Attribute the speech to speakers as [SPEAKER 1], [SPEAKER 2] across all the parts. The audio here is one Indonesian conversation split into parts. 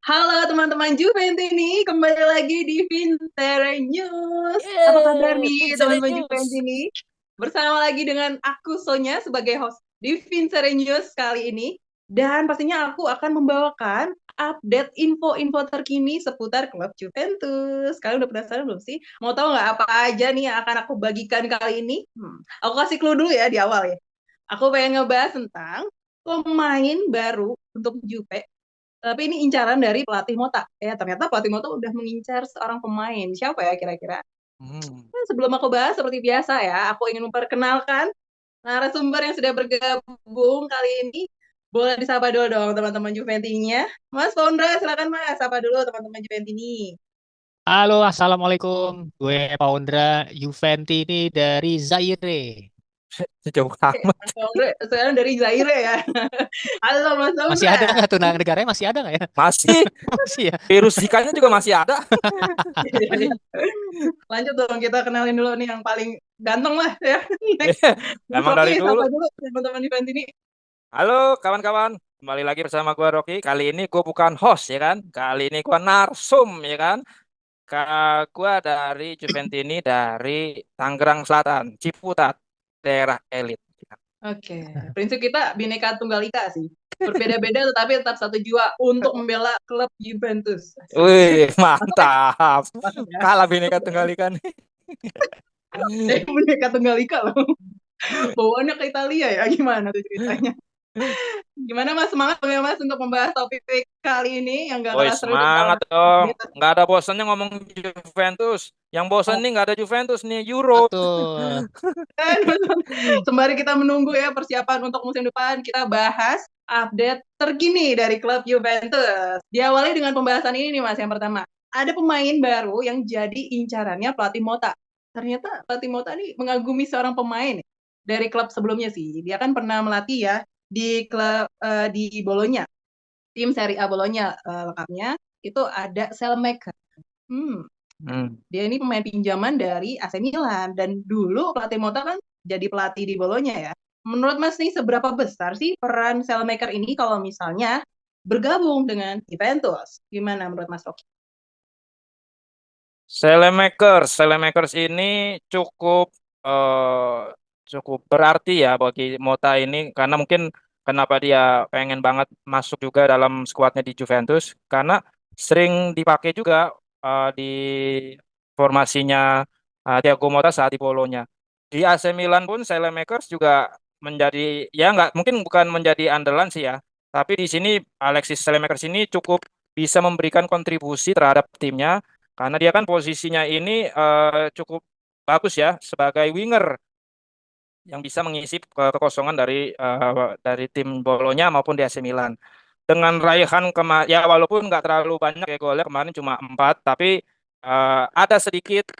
[SPEAKER 1] Halo teman-teman Juventini, kembali lagi di Vintere News. Apa kabar
[SPEAKER 2] Yeay,
[SPEAKER 1] nih
[SPEAKER 2] Vincere
[SPEAKER 1] teman-teman
[SPEAKER 2] News.
[SPEAKER 1] Juventini? Bersama lagi dengan aku Sonya sebagai host di Vintere News kali ini. Dan pastinya aku akan membawakan update info-info terkini seputar klub Juventus. Kalian udah penasaran belum sih? Mau tahu nggak apa aja nih yang akan aku bagikan kali ini? Aku kasih clue dulu ya di awal ya. Aku pengen ngebahas tentang pemain baru untuk Juve, tapi ini incaran dari pelatih Mota. Ya, ternyata pelatih Mota udah mengincar seorang pemain. Siapa ya kira-kira?
[SPEAKER 2] Hmm.
[SPEAKER 1] Sebelum aku bahas, seperti biasa ya, aku ingin memperkenalkan narasumber yang sudah bergabung kali ini. Boleh disapa dulu dong teman-teman Juventininya. Mas Pondra, silakan Mas. Sapa dulu teman-teman Juventini.
[SPEAKER 2] Halo, Assalamualaikum. Gue Paundra Juventi ini dari Zaire. Jauh
[SPEAKER 1] Oke,
[SPEAKER 2] amat.
[SPEAKER 1] Mas Pondra, sekarang dari Zaire ya. Halo Mas
[SPEAKER 2] Masih ada
[SPEAKER 1] Pondra.
[SPEAKER 2] nggak tuh negaranya? Masih ada nggak ya?
[SPEAKER 3] Masih,
[SPEAKER 2] Masih ya?
[SPEAKER 3] virus Zika-nya juga masih ada.
[SPEAKER 1] Lanjut dong, kita kenalin dulu nih yang paling ganteng lah ya. Next, Mas
[SPEAKER 3] Emang
[SPEAKER 1] Rocky,
[SPEAKER 3] dari dulu.
[SPEAKER 1] sapa dulu teman-teman Juventini.
[SPEAKER 3] Halo kawan-kawan, kembali lagi bersama gua Rocky. Kali ini gua bukan host ya kan. Kali ini gua narsum ya kan. Gua dari Juventini dari Tangerang Selatan, Ciputat, daerah elit.
[SPEAKER 1] Oke, prinsip kita Bhinneka Tunggal Ika sih. Berbeda-beda tetapi tetap satu jiwa untuk membela klub Juventus. Asik.
[SPEAKER 3] Wih,
[SPEAKER 1] Masuk ya?
[SPEAKER 3] mantap.
[SPEAKER 1] Masuk ya?
[SPEAKER 3] Kalah Bhinneka Tunggal Ika nih.
[SPEAKER 1] Bhinneka Tunggal Ika loh. Bawaannya ke Italia ya? Gimana tuh ceritanya? Gimana Mas? Semangat dong ya Mas untuk membahas topik kali ini yang gak
[SPEAKER 3] Woi,
[SPEAKER 1] kalah seru dan
[SPEAKER 3] semangat
[SPEAKER 1] kalah
[SPEAKER 3] dong.
[SPEAKER 1] update.
[SPEAKER 3] Nggak ada bosannya ngomong Juventus. Yang bosan nih nggak ada Juventus nih, Euro.
[SPEAKER 2] Betul.
[SPEAKER 1] Sembari kita menunggu ya persiapan untuk musim depan, kita bahas update terkini dari klub Juventus. Diawali dengan pembahasan ini nih Mas, yang pertama. Ada pemain baru yang jadi incarannya pelatih Mota. Ternyata pelatih Mota nih mengagumi seorang pemain dari klub sebelumnya sih. Dia kan pernah melatih ya di klub di Bologna, tim Serie A Bologna, lengkapnya. Itu ada Selmaker. Hmm,
[SPEAKER 3] Hmm.
[SPEAKER 1] dia ini pemain pinjaman dari AC Milan dan dulu pelatih Mota kan jadi pelatih di Bolonya ya. Menurut Mas nih seberapa besar sih peran Selmaker ini kalau misalnya bergabung dengan Juventus? Gimana menurut Mas Rocky?
[SPEAKER 3] Selemakers ini cukup cukup berarti ya bagi Mota ini karena mungkin kenapa dia pengen banget masuk juga dalam skuadnya di Juventus karena sering dipakai juga di formasinya Thiago Motta saat di Bolonya. Di AC Milan pun Selemakers juga menjadi ya nggak mungkin bukan menjadi andalan sih ya, tapi di sini Alexis Selemakers ini cukup bisa memberikan kontribusi terhadap timnya karena dia kan posisinya ini cukup bagus ya sebagai winger yang bisa mengisi kekosongan dari tim Bolonya maupun di AC Milan. Dengan raihan ya walaupun nggak terlalu banyak ya golnya kemarin cuma 4, tapi ada sedikit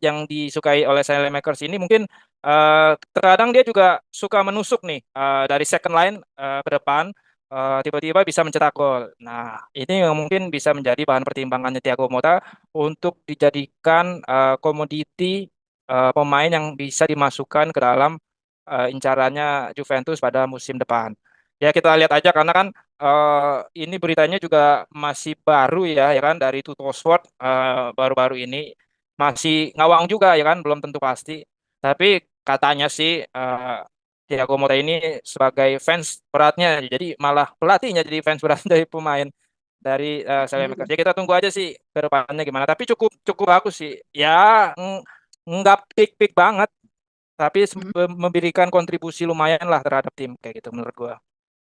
[SPEAKER 3] yang disukai oleh Makers ini mungkin terkadang dia juga suka menusuk nih dari second line ke depan tiba-tiba bisa mencetak gol. Nah, ini yang mungkin bisa menjadi bahan pertimbangannya Thiago Motta untuk dijadikan komoditi pemain yang bisa dimasukkan ke dalam incarannya Juventus pada musim depan. Ya kita lihat aja karena kan ini beritanya juga masih baru ya kan dari Tutto Sport baru-baru ini masih ngawang juga ya kan belum tentu pasti. Tapi katanya sih Thiago Motta ini sebagai fans beratnya jadi malah pelatihnya jadi fans berat dari pemain dari Salernitana. Ya kita tunggu aja sih ke depannya gimana. Tapi cukup cukup bagus sih. Ya nggak peak-peak banget tapi
[SPEAKER 1] Mhm.
[SPEAKER 3] memberikan kontribusi lumayan lah terhadap tim kayak gitu menurut gua.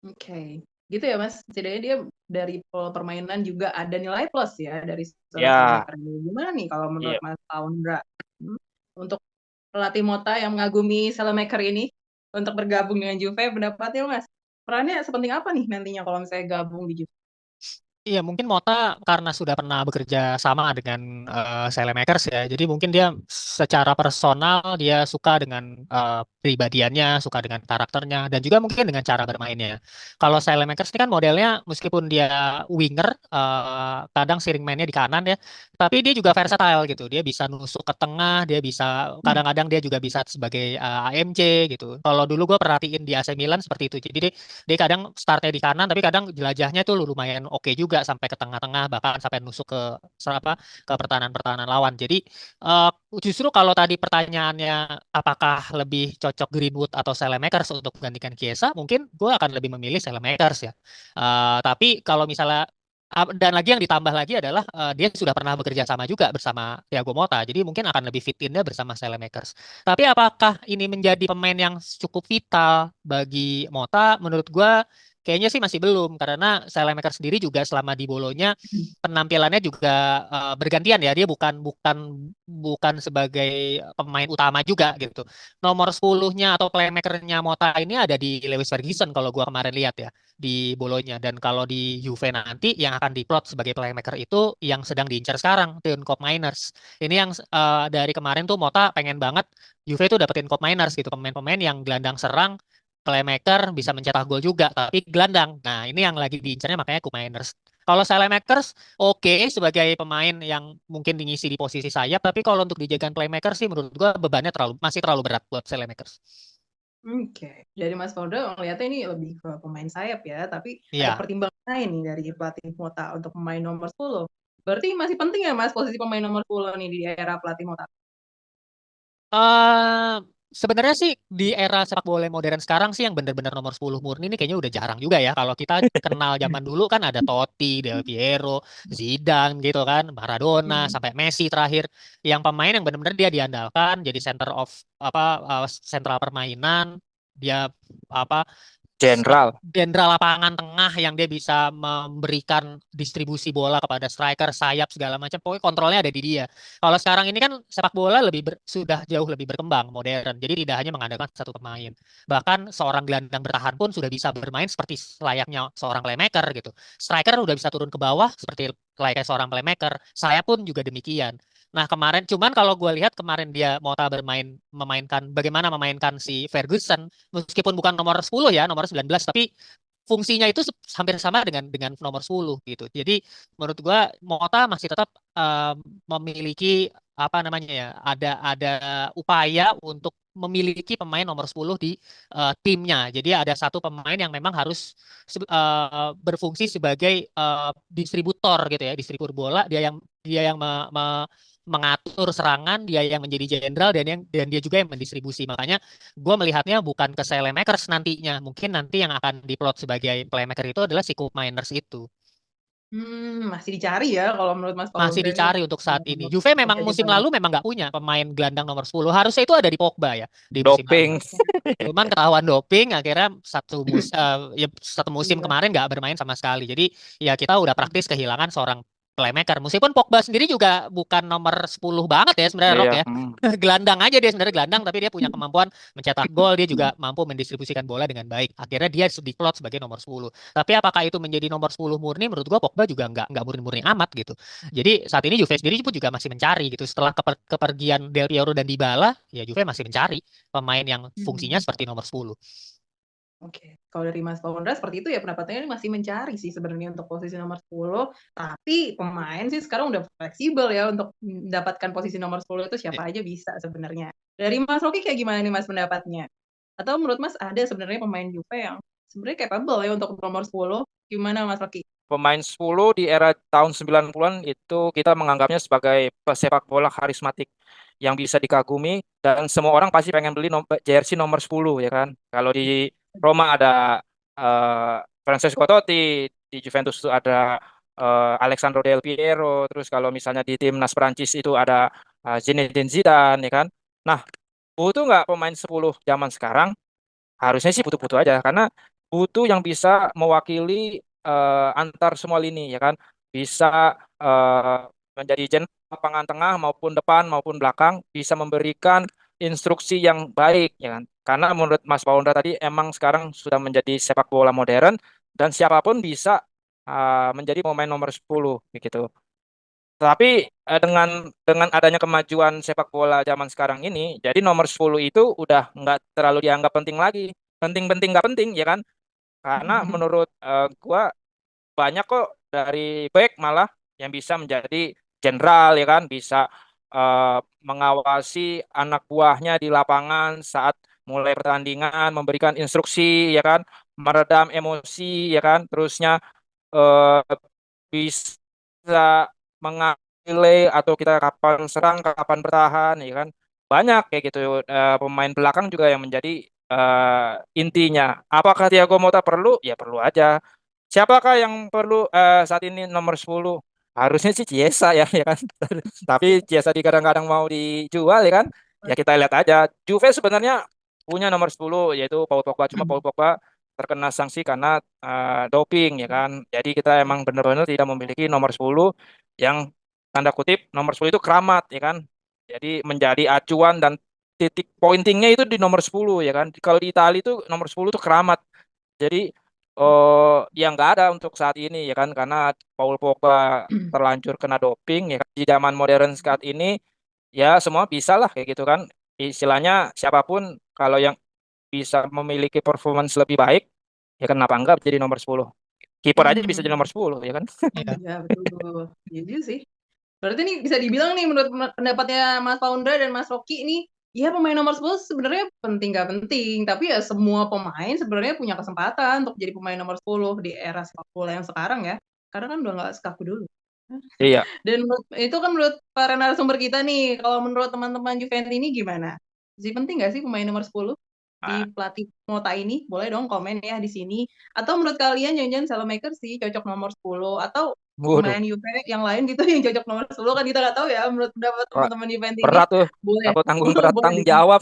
[SPEAKER 1] Oke, gitu ya Mas. Setidaknya dia dari pola permainan juga ada nilai plus ya dari seorang
[SPEAKER 3] Ya,
[SPEAKER 1] Selemaker ini. Gimana nih kalau menurut
[SPEAKER 3] iya.
[SPEAKER 1] Mas Paundra? Hmm? Untuk pelatih Mota yang mengagumi Selemaker ini untuk bergabung dengan Juve, pendapatnya Mas, perannya sepenting apa nih nantinya kalau misalnya gabung di Juve?
[SPEAKER 2] Iya, mungkin Mota karena sudah pernah bekerja sama dengan Saelemaekers ya. Jadi mungkin dia secara personal dia suka dengan pribadiannya, suka dengan karakternya, dan juga mungkin dengan cara bermainnya. Kalau Saelemaekers ini kan modelnya meskipun dia winger, kadang sering mainnya di kanan ya, tapi dia juga versatile gitu. Dia bisa nusuk ke tengah, dia bisa kadang-kadang dia juga bisa sebagai AMC gitu. Kalau dulu gue perhatiin di AC Milan seperti itu. Jadi dia kadang startnya di kanan tapi kadang jelajahnya tuh lumayan oke juga sampai ke tengah-tengah bahkan sampai nusuk ke apa ke pertahanan-pertahanan lawan. Jadi eh, justru kalau tadi pertanyaannya apakah lebih cocok Greenwood atau Saelemaekers untuk menggantikan Chiesa, mungkin gue akan lebih memilih Saelemaekers ya. Tapi kalau misalnya dan lagi yang ditambah lagi adalah dia sudah pernah bekerja sama juga bersama Thiago Motta. Jadi mungkin akan lebih fit in-nya bersama Saelemaekers. Tapi apakah ini menjadi pemain yang cukup vital bagi Mota? Menurut gua kayaknya sih masih belum karena Saelemaekers sendiri juga selama di Bolonya penampilannya juga bergantian ya. Dia bukan bukan bukan sebagai pemain utama juga gitu. Nomor 10-nya atau playmaker-nya Mota ini ada di Lewis Ferguson kalau gua kemarin lihat ya di Bolonya, dan kalau di Juve nanti yang akan diplot sebagai playmaker itu yang sedang diincar sekarang, Teun Koopmeiners. Ini yang dari kemarin tuh Mota pengen banget Juve itu dapetin Cop Miners gitu, pemain-pemain yang gelandang serang, playmaker, bisa mencetak gol juga, tapi gelandang. Nah, ini yang lagi diincarnya makanya Cop Miners. Kalau Saelemaekers, oke sebagai pemain yang mungkin diisi di posisi sayap, tapi kalau untuk dijadikan playmaker sih menurut gua bebannya masih terlalu berat buat Saelemaekers.
[SPEAKER 1] Oke, dari Mas Fauda ngeliatnya ini lebih ke pemain sayap ya, tapi ada
[SPEAKER 2] Iya.
[SPEAKER 1] pertimbangan lain nih dari pelatih Mota untuk pemain nomor 10. Berarti masih penting ya Mas posisi pemain nomor 10 nih di era pelatih Mota?
[SPEAKER 2] eh Sebenarnya sih di era sepak bola modern sekarang sih yang benar-benar nomor 10 murni ini kayaknya udah jarang juga ya. Kalau kita kenal zaman dulu kan ada Totti, Del Piero, Zidane gitu kan, Maradona,
[SPEAKER 1] Hmm.
[SPEAKER 2] sampai Messi terakhir. Yang pemain yang benar-benar dia diandalkan jadi center of apa sentral permainan. Dia apa
[SPEAKER 3] Jenderal.
[SPEAKER 2] jenderal lapangan tengah yang dia bisa memberikan distribusi bola kepada striker, sayap segala macam. Pokoknya kontrolnya ada di dia. Kalau sekarang ini kan sepak bola sudah jauh lebih berkembang, modern. Jadi tidak hanya mengandalkan satu pemain. Bahkan seorang gelandang bertahan pun sudah bisa bermain seperti layaknya seorang playmaker gitu. Striker udah bisa turun ke bawah seperti layaknya seorang playmaker. Saya pun juga demikian. Nah kemarin, cuman kalau gue lihat kemarin dia Mota bagaimana memainkan si Ferguson, meskipun bukan nomor 10 ya, nomor 19, tapi fungsinya itu hampir sama dengan nomor 10 gitu. Jadi menurut gua Mota masih tetap memiliki apa namanya ya, ada upaya untuk memiliki pemain nomor 10 di timnya. Jadi ada satu pemain yang memang harus berfungsi sebagai distributor gitu ya, distributor bola, dia yang mengatur serangan, dia yang menjadi jenderal, dan dia juga yang mendistribusi. Makanya gue melihatnya bukan ke Saelemaekers nantinya. Mungkin nanti yang akan diplot sebagai playmaker itu adalah si Koop Miners itu.
[SPEAKER 1] Masih dicari ya kalau menurut Mas
[SPEAKER 2] Masih
[SPEAKER 1] Fauda nih.
[SPEAKER 2] dicari untuk saat ini. Juve memang
[SPEAKER 1] Menjadi
[SPEAKER 2] musim
[SPEAKER 1] pemain.
[SPEAKER 2] lalu memang nggak punya pemain gelandang nomor 10. Harusnya itu ada di Pogba ya di musim lalu.
[SPEAKER 3] Doping.
[SPEAKER 2] Cuman ketahuan doping, akhirnya ya satu musim
[SPEAKER 1] Iya.
[SPEAKER 2] kemarin nggak bermain sama sekali. Jadi ya kita udah praktis kehilangan seorang playmaker. Meskipun Pogba sendiri juga bukan nomor 10 banget ya sebenarnya Rock
[SPEAKER 3] Iya.
[SPEAKER 2] ya. Gelandang aja dia sebenarnya gelandang, tapi dia punya kemampuan mencetak gol, dia juga mampu mendistribusikan bola dengan baik. Akhirnya dia diplot sebagai nomor 10. Tapi apakah itu menjadi nomor 10 murni? Menurut gua Pogba juga nggak murni-murni amat gitu. Jadi saat ini Juve sendiri pun juga masih mencari gitu. Setelah kepergian Del Piero dan Dybala, ya Juve masih mencari pemain yang fungsinya seperti nomor 10.
[SPEAKER 1] Oke, kalau dari Mas Paundra seperti itu ya pendapatnya ini masih mencari sih sebenarnya untuk posisi nomor 10, tapi pemain sih sekarang udah fleksibel ya untuk mendapatkan posisi nomor 10 itu siapa aja bisa sebenarnya. Dari Mas Rocky kayak gimana nih Mas pendapatnya? Atau menurut Mas ada sebenarnya pemain Juve yang sebenarnya capable ya untuk nomor 10? Gimana Mas Rocky?
[SPEAKER 3] Pemain 10 di era tahun 90-an itu kita menganggapnya sebagai pesepak bola karismatik yang bisa dikagumi dan semua orang pasti pengen beli jersey nomor 10 ya kan. Kalau di Roma ada Francesco Totti, di Juventus itu ada Alessandro Del Piero, terus kalau misalnya di timnas Prancis itu ada Zinedine Zidane ya kan. Nah, butuh nggak pemain 10 zaman sekarang? Harusnya sih butuh-butuh aja karena butuh yang bisa mewakili antar semua lini ya kan, bisa eh, menjadi lapangan tengah maupun depan maupun belakang, bisa memberikan instruksi yang baik ya kan, karena menurut Mas Paundra tadi emang sekarang sudah menjadi sepak bola modern dan siapapun bisa menjadi pemain nomor 10 begitu. Tapi dengan adanya kemajuan sepak bola zaman sekarang ini, jadi nomor 10 itu udah nggak terlalu dianggap penting lagi. Penting-penting nggak penting ya kan? Karena menurut gua banyak kok dari back malah yang bisa menjadi jenderal ya kan, bisa mengawasi anak buahnya di lapangan saat mulai pertandingan, memberikan instruksi ya kan, meredam emosi ya kan, terusnya eh, bisa mengambil atau kita kapan serang, kapan bertahan, ya kan? Banyak kayak gitu. Pemain belakang juga yang menjadi intinya. Apakah Thiago Motta perlu? Ya perlu aja. Siapakah yang perlu saat ini nomor 10? Harusnya sih Chiesa ya, ya kan. Tapi Chiesa di kadang-kadang mau dijual ya kan. Ya kita lihat aja. Juve sebenarnya punya nomor 10 yaitu Paul Pogba. Cuma Paul Pogba terkena sanksi karena doping ya kan. Jadi kita emang benar-benar tidak memiliki nomor 10 yang tanda kutip nomor 10 itu keramat ya kan. Jadi menjadi acuan dan titik pointingnya itu di nomor 10 ya kan. Kalau di Italia itu nomor 10 itu keramat. Jadi yang nggak ada untuk saat ini ya kan karena Paul Pogba terlanjur kena doping ya kan. Di zaman modern saat ini ya semua bisa lah kayak gitu kan. Istilahnya siapapun kalau yang bisa memiliki performance lebih baik, ya kenapa enggak jadi nomor 10? Kiper aja bisa jadi nomor 10, ya kan?
[SPEAKER 2] Iya.
[SPEAKER 1] Ya, betul. Jadi sih. Berarti nih bisa dibilang nih menurut pendapatnya Mas Paundra dan Mas Rocky nih, ya pemain nomor 10 sebenarnya penting gak penting, tapi ya semua pemain sebenarnya punya kesempatan untuk jadi pemain nomor 10 di era sepak bola yang sekarang ya. Karena kan udah nggak sekaku dulu.
[SPEAKER 3] Iya.
[SPEAKER 1] Dan itu kan menurut para narasumber kita nih, kalau menurut teman-teman Juventus ini gimana? Sih penting nggak sih pemain nomor 10
[SPEAKER 3] Ah,
[SPEAKER 1] di pelatih Mota ini? Boleh dong komen ya di sini. Atau menurut kalian jangan-jangan Salamaker sih cocok nomor 10 atau
[SPEAKER 3] waduh,
[SPEAKER 1] pemain Juve yang lain gitu yang cocok nomor 10 kan kita nggak tahu ya menurut pendapat
[SPEAKER 3] Wak,
[SPEAKER 1] teman-teman Juventus ini.
[SPEAKER 3] berat tuh.
[SPEAKER 1] Boleh.
[SPEAKER 3] Aku tanggung berat
[SPEAKER 1] Boleh
[SPEAKER 3] tanggung
[SPEAKER 1] di
[SPEAKER 3] jawab.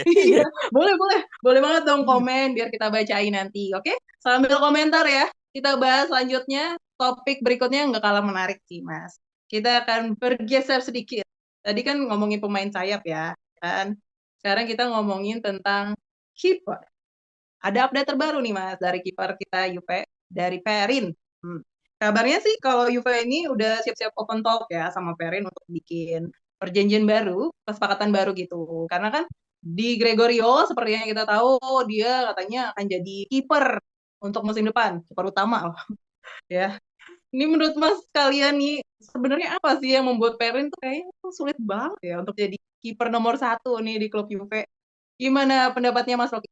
[SPEAKER 1] Iya, boleh, boleh. Boleh banget dong komen biar kita bacain nanti. Oke? Sambil komentar ya. Kita bahas selanjutnya. Topik berikutnya nggak kalah menarik sih, Mas. Kita akan bergeser sedikit. Tadi kan ngomongin pemain sayap ya, kan? Sekarang kita ngomongin tentang kiper. Ada update terbaru nih, Mas, dari kiper kita Juve, dari Perin. Hmm. Kabarnya sih kalau Juve ini udah siap-siap open talk ya sama Perin untuk bikin perjanjian baru, kesepakatan baru gitu. Karena kan di Gregorio seperti yang kita tahu dia katanya akan jadi kiper untuk musim depan, kiper utama loh ya. Ini menurut Mas kalian nih sebenarnya apa sih yang membuat Perin tuh kayaknya sulit banget ya untuk jadi kiper nomor satu nih di klub Juve. Gimana pendapatnya Mas Rocky?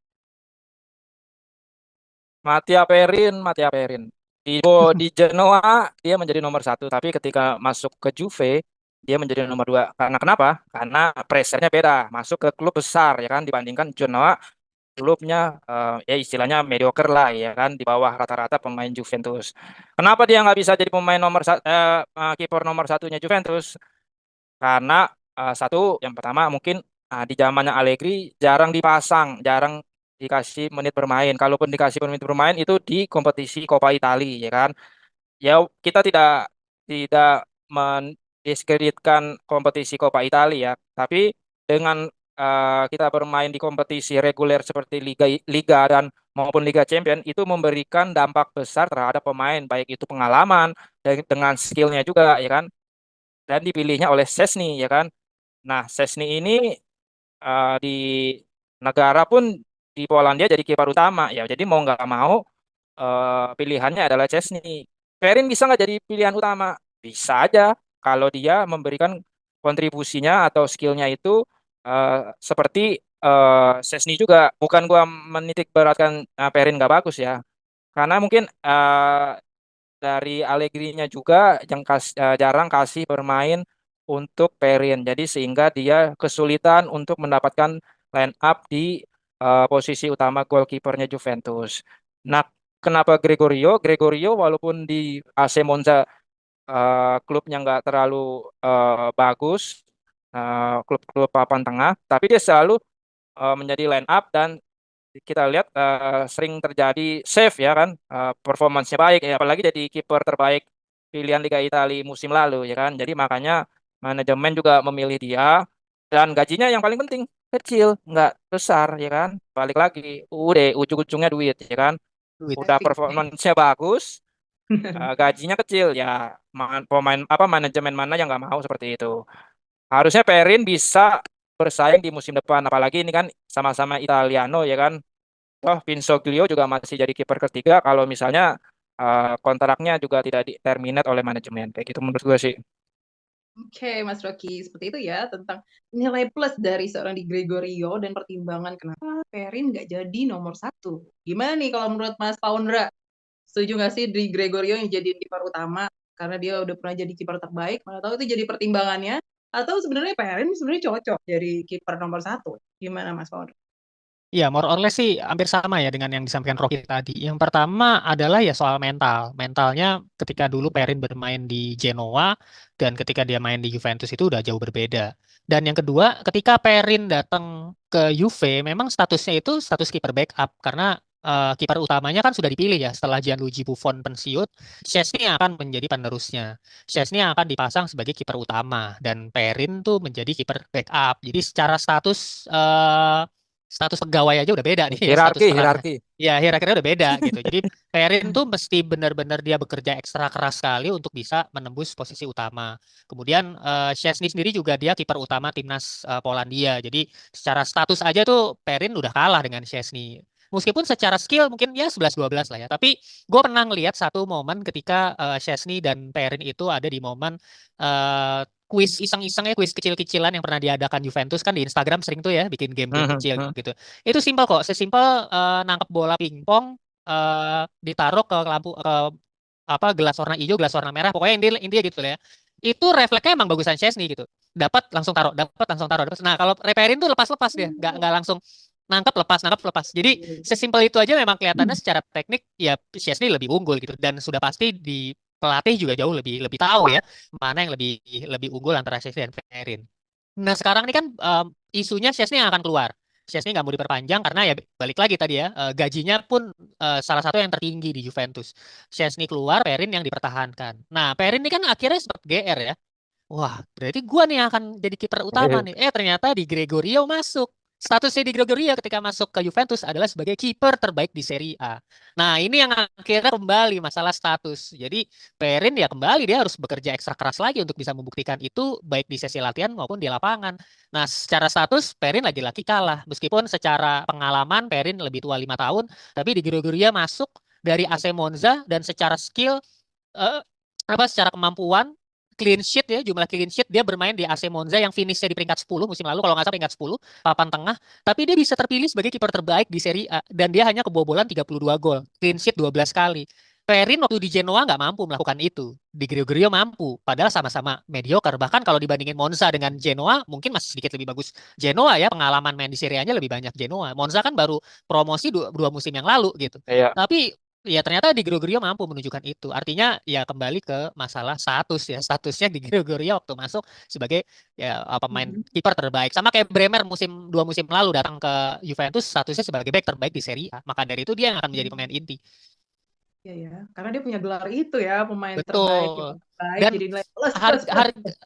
[SPEAKER 3] Matia Perin. Di Genoa dia menjadi nomor 1, tapi ketika masuk ke Juve dia menjadi nomor 2. Karena kenapa? Karena pressure-nya beda. Masuk ke klub besar ya kan dibandingkan Genoa klubnya ya istilahnya mediocre lah ya kan di bawah rata-rata pemain Juventus. Kenapa dia nggak bisa jadi pemain kiper nomor satunya Juventus? Karena satu yang pertama mungkin di zamannya Allegri jarang dipasang, jarang dikasih menit bermain. Kalaupun dikasih menit bermain itu di kompetisi Coppa Italia ya kan. Ya kita tidak mendiskreditkan kompetisi Coppa Italia ya, tapi dengan kita bermain di kompetisi reguler seperti Liga Liga dan maupun Liga Champion itu memberikan dampak besar terhadap pemain baik itu pengalaman dan dengan skillnya juga ya kan dan dipilihnya oleh Szczesny ya kan. Nah, Szczesny ini di negara pun di Polandia jadi kiper utama ya. Jadi mau nggak mau pilihannya adalah Szczesny. Perin bisa nggak jadi pilihan utama? Bisa aja kalau dia memberikan kontribusinya atau skillnya itu seperti Szczesny juga. Bukan gua menitik beratkan Perin nggak bagus ya. Karena mungkin dari Allegri-nya juga yang jarang kasih bermain untuk Perin. Jadi sehingga dia kesulitan untuk mendapatkan line up di posisi utama goalkeepernya Juventus. Nah, kenapa Gregorio? Gregorio walaupun di AC Monza klubnya nggak terlalu bagus, klub-klub papan tengah, tapi dia selalu menjadi line up dan kita lihat sering terjadi save ya kan, performance-nya baik ya, apalagi jadi kiper terbaik pilihan Liga Italia musim lalu ya kan. Jadi makanya manajemen juga memilih dia dan gajinya yang paling penting kecil, nggak besar ya kan. Balik lagi, udah ujung-ujungnya duit ya kan.
[SPEAKER 2] Duit.
[SPEAKER 3] Udah
[SPEAKER 1] Asik.
[SPEAKER 3] performance-nya bagus, gajinya kecil ya, pemain apa manajemen mana yang nggak mau seperti itu. Harusnya Perin bisa bersaing di musim depan, apalagi ini kan sama-sama Italiano ya kan. Toh Vinsoglio juga masih jadi kiper ketiga kalau misalnya kontraknya juga tidak di terminate oleh manajemen, kayak gitu menurut gue sih.
[SPEAKER 1] Oke, Mas Rocky, seperti itu ya tentang nilai plus dari seorang Di Gregorio dan pertimbangan kenapa Perin nggak jadi nomor satu. Gimana nih kalau menurut Mas Paundra? Setuju nggak sih Di Gregorio yang jadi kiper utama karena dia udah pernah jadi kiper terbaik? Mana tahu itu jadi pertimbangannya? Atau sebenarnya Perin sebenarnya cocok jadi kiper nomor satu? Gimana Mas Paundra?
[SPEAKER 2] Ya, more or less sih hampir sama ya dengan yang disampaikan Rocky tadi. Yang pertama adalah ya soal mental. Mentalnya ketika dulu Perin bermain di Genoa dan ketika dia main di Juventus itu udah jauh berbeda. Dan yang kedua, ketika Perin datang ke Juve, memang statusnya itu status kiper backup karena kiper utamanya kan sudah dipilih ya setelah Gianluigi Buffon pensiun, Szczęsny akan menjadi penerusnya. Szczęsny akan dipasang sebagai kiper utama dan Perin tuh menjadi kiper backup. Jadi secara status pegawai aja udah beda nih ya, status
[SPEAKER 3] Hierarki.
[SPEAKER 2] ya hierarkinya udah beda gitu. Jadi Perin tuh mesti benar-benar dia bekerja ekstra keras sekali untuk bisa menembus posisi utama. Kemudian Szczęsny sendiri juga dia kiper utama timnas Polandia. Jadi secara status aja tuh Perin udah kalah dengan Szczęsny. Meskipun secara skill mungkin ya 11-12 lah ya. Tapi gue pernah ngelihat satu momen ketika Szczęsny dan Perin itu ada di momen kuis iseng-isengnya, kuis kecil-kecilan yang pernah diadakan Juventus kan di Instagram sering tuh ya bikin game-game kecil gitu. Itu simpel kok, sesimpel nangkep bola pingpong, ditaruh ke lampu ke apa gelas warna hijau, gelas warna merah, pokoknya intinya gitu lah ya. Itu refleksnya emang bagusan Chesney gitu. Dapat langsung taruh, dapat langsung taruh. Nah, kalau reperin tuh lepas-lepas dia, nggak langsung nangkep lepas. Jadi sesimpel itu aja memang kelihatannya secara teknik ya Chesney lebih unggul gitu dan sudah pasti di pelatih juga jauh lebih lebih tahu ya mana yang lebih lebih unggul antara Chesney dan Perin. Nah sekarang ini kan isunya Chesney yang akan keluar. Chesney nggak mau diperpanjang karena ya balik lagi tadi ya gajinya pun salah satu yang tertinggi di Juventus. Chesney keluar, Perin yang dipertahankan. Nah Perin ini kan akhirnya sempat GR ya. Wah, berarti gua nih yang akan jadi kiper utama nih. Ternyata di Gregorio masuk. Statusnya di Gregorio ketika masuk ke Juventus adalah sebagai kiper terbaik di Serie A. Nah, ini yang akhirnya kembali masalah status. Jadi, Perin ya kembali dia harus bekerja ekstra keras lagi untuk bisa membuktikan itu baik di sesi latihan maupun di lapangan. Nah, secara status Perin lagi-lagi kalah. Meskipun secara pengalaman Perin lebih tua 5 tahun, tapi di Gregorio masuk dari AC Monza dan secara skill eh, secara kemampuan clean sheet ya, jumlah clean sheet dia bermain di AC Monza yang finishnya di peringkat 10 musim lalu kalau nggak salah peringkat 10 papan tengah, tapi dia bisa terpilih sebagai kiper terbaik di Serie A dan dia hanya kebobolan 32 gol, clean sheet 12 kali. Perin waktu di Genoa nggak mampu melakukan itu. Di Gregorio mampu, padahal sama-sama mediocre. Bahkan kalau dibandingin Monza dengan Genoa, mungkin masih sedikit lebih bagus Genoa ya, pengalaman main di Serie A-nya lebih banyak Genoa. Monza kan baru promosi dua musim yang lalu gitu.
[SPEAKER 3] Iya.
[SPEAKER 2] Tapi ya ternyata di Gregorio mampu menunjukkan itu. Artinya ya kembali ke masalah status ya. Statusnya di Gregorio waktu masuk sebagai ya pemain kiper terbaik. Sama kayak Bremer dua musim lalu datang ke Juventus statusnya sebagai back terbaik di Serie A. Maka dari itu dia yang akan menjadi pemain inti.
[SPEAKER 1] Iya ya, karena dia punya gelar itu ya, pemain terbaik,
[SPEAKER 2] Betul.
[SPEAKER 1] terbaik,
[SPEAKER 2] Dan
[SPEAKER 1] jadi nilai plus plus.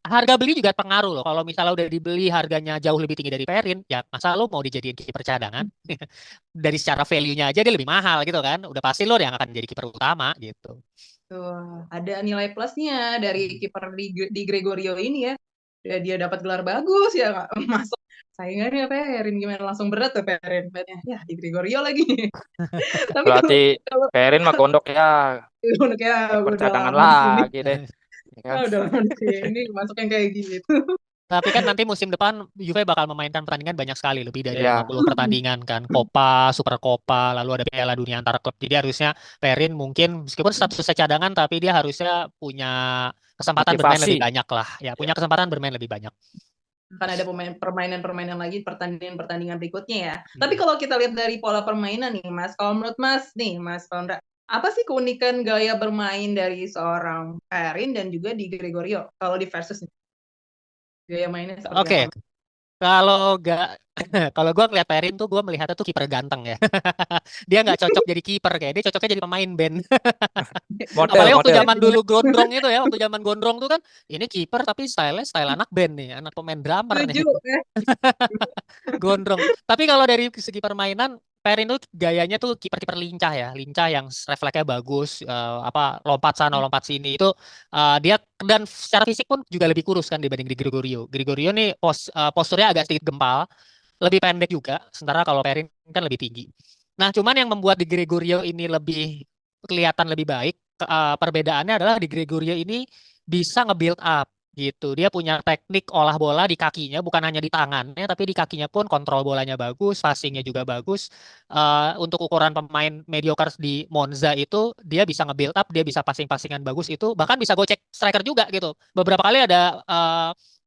[SPEAKER 2] harga beli juga pengaruh loh. Kalau misalnya udah dibeli harganya jauh lebih tinggi dari Perin, ya masa lo mau dijadiin kiper cadangan? Dari secara value-nya aja dia lebih mahal gitu kan. Udah pasti lo yang akan jadi kiper utama gitu.
[SPEAKER 1] Tuh, ada nilai plusnya dari kiper di Gregorio ini ya. Dia dapat gelar bagus ya, nggak masuk saingannya Perin gimana langsung berat tuh Perin. Ya di Gregorio lagi. Tapi
[SPEAKER 3] Berarti
[SPEAKER 1] kalau
[SPEAKER 3] Perin mah gondok ya,
[SPEAKER 1] udah kayak
[SPEAKER 3] kiper
[SPEAKER 1] udah
[SPEAKER 3] cadangan
[SPEAKER 1] lama di sini,
[SPEAKER 3] lagi deh. Ya kan?
[SPEAKER 1] udah lama di sini masuk yang kayak gitu.
[SPEAKER 2] Tapi kan nanti musim depan Juve bakal memainkan pertandingan banyak sekali, lebih dari
[SPEAKER 3] Iya.
[SPEAKER 2] 50 pertandingan kan. Copa, Super Copa, lalu ada Piala Dunia antar klub. Jadi harusnya Perin mungkin meskipun statusnya cadangan tapi dia harusnya punya kesempatan bermain
[SPEAKER 3] Motivasi.
[SPEAKER 2] lebih banyak lah. Ya, punya kesempatan bermain lebih banyak.
[SPEAKER 1] Akan ada permainan-permainan lagi pertandingan-pertandingan berikutnya ya. Tapi kalau kita lihat dari pola permainan nih Mas, kalau menurut Mas nih Mas Pondra, apa sih keunikan gaya bermain dari seorang Perin dan juga di Gregorio kalau di versus gaya mainnya seperti
[SPEAKER 2] Oke,
[SPEAKER 1] apa?
[SPEAKER 2] kalau gak kalau gue ngeliat Perin tuh gue melihatnya tuh kiper ganteng ya. Dia nggak cocok jadi kiper kayak dia cocoknya jadi pemain band. Apalagi waktu
[SPEAKER 3] Model.
[SPEAKER 2] zaman dulu gondrong itu ya, waktu zaman gondrong tuh kan ini kiper tapi style anak band nih, anak pemain drummer nih.
[SPEAKER 1] Setuju ya.
[SPEAKER 2] Gondrong. Tapi kalau dari segi permainan Perin tuh gayanya tuh kiper-kiper lincah ya, lincah yang refleksnya bagus, lompat sana lompat sini itu dia, dan secara fisik pun juga lebih kurus kan dibanding di Gregorio. Gregorio nih posturnya agak sedikit gempal, lebih pendek juga, sementara kalau Perin kan lebih tinggi. Nah, cuman yang membuat di Gregorio ini lebih kelihatan lebih baik, perbedaannya adalah di Gregorio ini bisa nge-build up gitu. Dia punya teknik olah bola di kakinya, bukan hanya di tangannya, tapi di kakinya pun kontrol bolanya bagus, passingnya juga bagus. Untuk ukuran pemain mediocre di Monza itu, dia bisa nge-build up, dia bisa passing-passingan bagus itu, bahkan bisa gocek striker juga gitu. Beberapa kali ada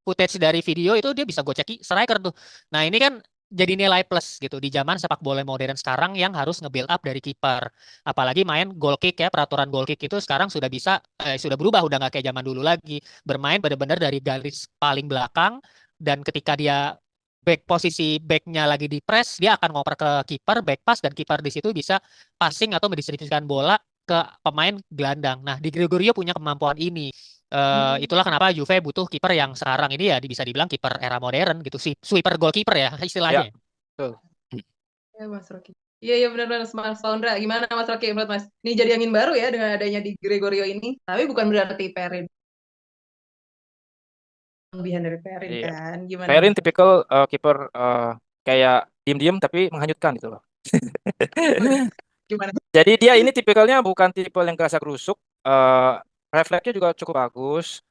[SPEAKER 2] footage dari video itu dia bisa goceki striker tuh. Nah, ini kan jadi nilai plus gitu di zaman sepak bola modern sekarang yang harus nge-build up dari kiper. Apalagi main goal kick ya, peraturan goal kick itu sekarang sudah bisa sudah berubah, udah nggak kayak zaman dulu lagi. Bermain benar-benar dari garis paling belakang, dan ketika dia posisi backnya lagi di press, dia akan ngoper ke kiper, back pass, dan kiper di situ bisa passing atau mendistribusikan bola ke pemain gelandang. Nah, di Gregorio punya kemampuan ini. Itulah kenapa Juve butuh kiper yang sekarang ini ya bisa dibilang kiper era modern gitu sih, sweeper goalkeeper ya
[SPEAKER 3] Ya,
[SPEAKER 2] istilahnya.
[SPEAKER 3] betul.
[SPEAKER 1] Ya, Mas Rocky. Iya, benar-benar Mas Saundra. Gimana Mas Rocky menurut Mas? Ini jadi angin baru ya dengan adanya di Gregorio ini. Tapi bukan berarti Perin kelebihan dari Perin
[SPEAKER 3] Iya.
[SPEAKER 1] kan. Gimana
[SPEAKER 3] Perin
[SPEAKER 1] Mas?
[SPEAKER 3] tipikal kiper kayak diem-diem tapi menghanyutkan gitu loh.
[SPEAKER 1] Gimana?
[SPEAKER 3] Jadi dia ini tipikalnya bukan tipe yang kerasa kerusuk, refleksnya juga cukup bagus.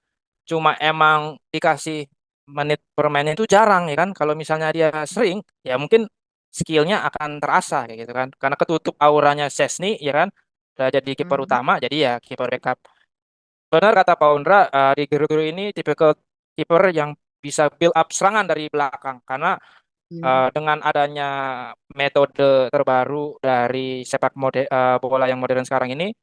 [SPEAKER 3] Cuma emang dikasih menit permainnya itu jarang ya kan. Kalau misalnya dia sering, ya mungkin skillnya akan terasa kayak gitu kan. Karena ketutup auranya Szczęsny ya kan. Udah jadi kiper
[SPEAKER 1] Hmm.
[SPEAKER 3] utama, jadi ya kiper backup. Benar kata Pak Undra, di Guru-Guru ini tipikal kiper yang bisa build up serangan dari belakang. Karena dengan adanya metode terbaru dari bola yang modern sekarang ini,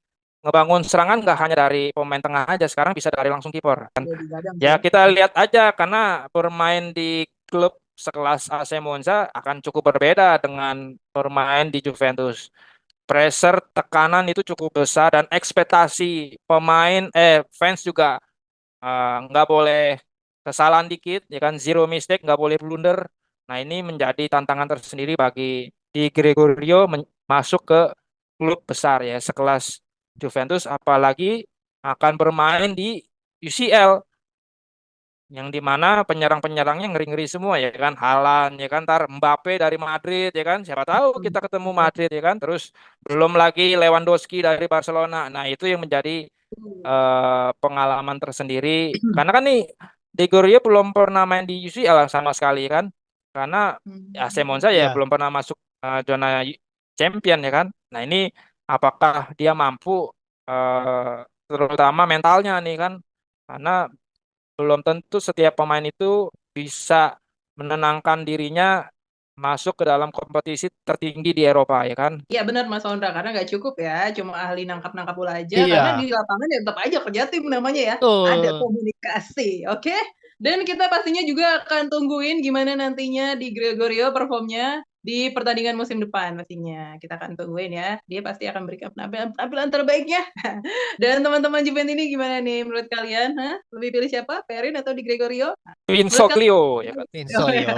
[SPEAKER 3] ngebangun serangan nggak hanya dari pemain tengah aja, sekarang bisa dari langsung kiper.
[SPEAKER 1] Udah digadang
[SPEAKER 3] Ya
[SPEAKER 1] sih.
[SPEAKER 3] kita lihat aja karena bermain di klub sekelas AC Monza akan cukup berbeda dengan bermain di Juventus. Pressure, tekanan itu cukup besar dan ekspektasi fans juga nggak boleh kesalahan dikit, ya kan, zero mistake, nggak boleh blunder. Nah ini menjadi tantangan tersendiri bagi Di Gregorio masuk ke klub besar ya sekelas Juventus, apalagi akan bermain di UCL yang dimana penyerang-penyerangnya ngeri-ngeri semua ya kan, Haaland ya kan, ntar Mbappe dari Madrid ya kan, siapa tahu kita ketemu Madrid ya kan, terus belum lagi Lewandowski dari Barcelona. Nah itu yang menjadi pengalaman tersendiri karena kan nih De Gea belum pernah main di UCL sama sekali kan, karena AC Monza ya
[SPEAKER 2] Ya,
[SPEAKER 3] belum pernah masuk zona champion ya kan. Nah ini apakah dia mampu terutama mentalnya nih kan, karena belum tentu setiap pemain itu bisa menenangkan dirinya masuk ke dalam kompetisi tertinggi di Eropa ya kan.
[SPEAKER 1] Iya benar Mas Saundra, karena nggak cukup ya cuma ahli nangkap-nangkap bola aja, karena di
[SPEAKER 2] iya,
[SPEAKER 1] lapangan ya tetap aja kerja tim namanya ya. Ada
[SPEAKER 2] betul.
[SPEAKER 1] komunikasi, oke? Dan kita pastinya juga akan tungguin gimana nantinya di Gregorio performnya di pertandingan musim depan pastinya. Kita akan tungguin ya. Dia pasti akan berikan penampilan terbaiknya. Dan teman-teman Juventus ini gimana nih menurut kalian? Hah? Lebih pilih siapa? Perin atau di Gregorio? Menurut kalian
[SPEAKER 3] Vinsoglio ya kan.
[SPEAKER 2] Insolio.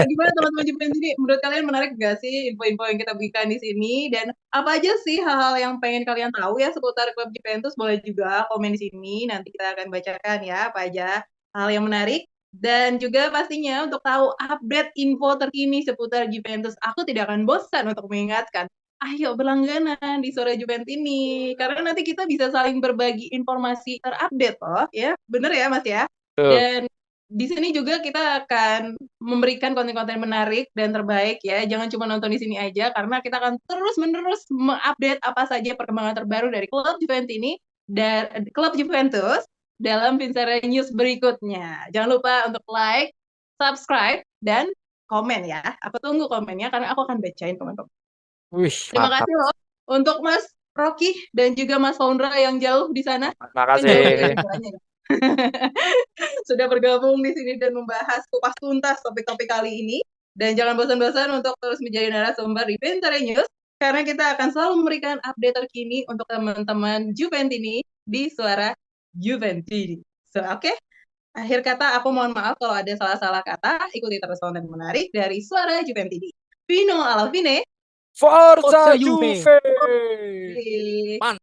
[SPEAKER 1] gimana teman-teman Juventus ini? Menurut kalian menarik gak sih info-info yang kita berikan di sini? Dan apa aja sih hal-hal yang pengen kalian tahu ya seputar klub Juventus? Boleh juga komen di sini. Nanti kita akan bacakan ya apa aja hal yang menarik. Dan juga pastinya untuk tahu update info terkini seputar Juventus, aku tidak akan bosan untuk mengingatkan. Ayo berlangganan di Sore Juventus ini. Karena nanti kita bisa saling berbagi informasi terupdate loh. Ya, bener ya Mas ya?
[SPEAKER 3] Betul.
[SPEAKER 1] Dan di sini juga kita akan memberikan konten-konten menarik dan terbaik ya. Jangan cuma nonton di sini aja karena kita akan terus-menerus mengupdate apa saja perkembangan terbaru dari klub Juventus ini dan klub Juventus dalam Vincere News berikutnya. Jangan lupa untuk like, subscribe, dan komen ya. Aku tunggu komennya karena aku akan bacain komen-komen.
[SPEAKER 3] Wih,
[SPEAKER 1] Terima
[SPEAKER 3] mantap.
[SPEAKER 1] kasih loh untuk Mas Rocky dan juga Mas Saundra yang jauh di sana.
[SPEAKER 3] Terima
[SPEAKER 1] Kan jauh ya
[SPEAKER 3] kasih.
[SPEAKER 1] negaranya ya. Sudah bergabung di sini dan membahas kupas tuntas topik-topik kali ini. Dan jangan bosan-bosan untuk terus menjadi narasumber di Vincere News, karena kita akan selalu memberikan update terkini untuk teman-teman Juventini di Suara Juventini. So, oke. Akhir kata, aku mohon maaf kalau ada salah-salah kata. Ikuti terus konten menarik dari Suara Juventini. Fino alla fine.
[SPEAKER 3] Forza
[SPEAKER 2] Forza
[SPEAKER 3] Juve.
[SPEAKER 2] Juve.
[SPEAKER 1] Oke.
[SPEAKER 4] Mantap.